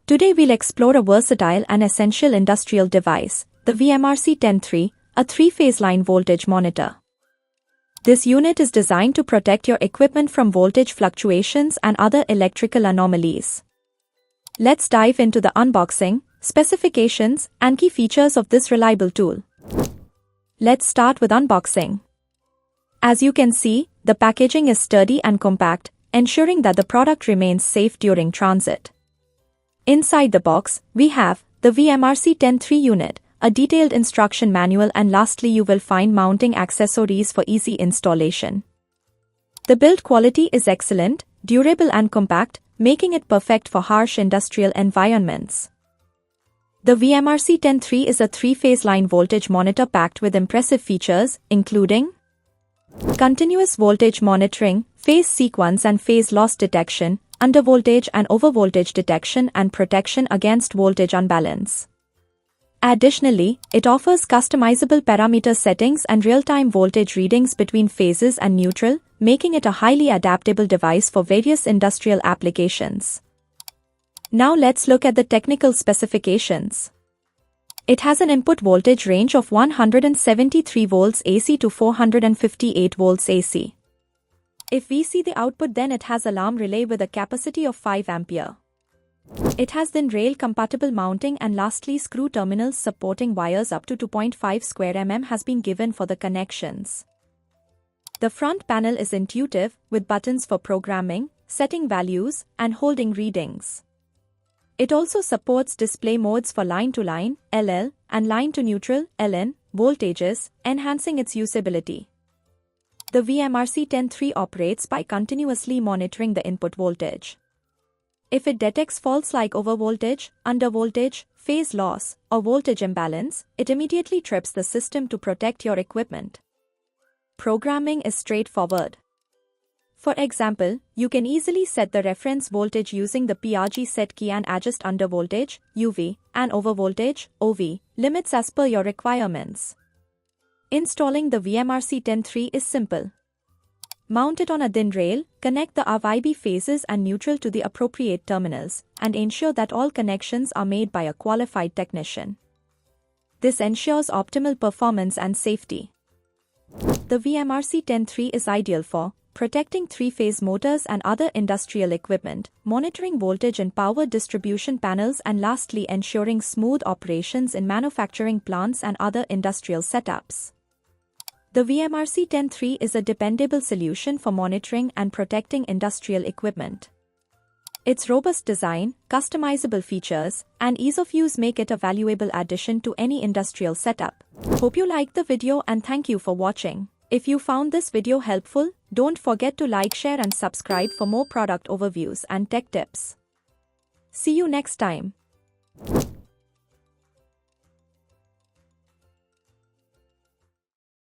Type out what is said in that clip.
Today we'll explore a versatile and essential industrial device, the VMRC-10, a three-phase line voltage monitor. This unit is designed to protect your equipment from voltage fluctuations and other electrical anomalies. Let's dive into the unboxing, specifications, and key features of this reliable tool. Let's start with unboxing. As you can see, the packaging is sturdy and compact, ensuring that the product remains safe during transit. Inside the box, we have the VMRC-10 unit, a detailed instruction manual, and lastly you will find mounting accessories for easy installation. The build quality is excellent, durable and compact, making it perfect for harsh industrial environments. The VMRC-10 is a three-phase line voltage monitor packed with impressive features, including continuous voltage monitoring, phase sequence and phase loss detection, undervoltage and overvoltage detection, and protection against voltage unbalance. Additionally, it offers customizable parameter settings and real-time voltage readings between phases and neutral, making it a highly adaptable device for various industrial applications. Now let's look at the technical specifications. It has an input voltage range of 173 volts AC to 458 volts AC. If we see the output, then it has alarm relay with a capacity of 5 ampere. It has thin rail compatible mounting, and lastly screw terminals supporting wires up to 2.5 square mm has been given for the connections. The front panel is intuitive, with buttons for programming, setting values, and holding readings. It also supports display modes for line-to-line, LL, and line-to-neutral, LN, voltages, enhancing its usability. The VMRC-10 operates by continuously monitoring the input voltage. If it detects faults like overvoltage, undervoltage, phase loss, or voltage imbalance, it immediately trips the system to protect your equipment. Programming is straightforward. For example, you can easily set the reference voltage using the PRG set key and adjust undervoltage, UV, and overvoltage, OV, limits as per your requirements. Installing the VMRC-10 is simple. Mount it on a thin rail, connect the RYB phases and neutral to the appropriate terminals, and ensure that all connections are made by a qualified technician. This ensures optimal performance and safety. The VMRC-10 is ideal for protecting three-phase motors and other industrial equipment, monitoring voltage in power distribution panels, and lastly ensuring smooth operations in manufacturing plants and other industrial setups. The VMRC-10 is a dependable solution for monitoring and protecting industrial equipment. Its robust design, customizable features, and ease of use make it a valuable addition to any industrial setup. Hope you liked the video and thank you for watching. If you found this video helpful, don't forget to like, share and subscribe for more product overviews and tech tips. See you next time.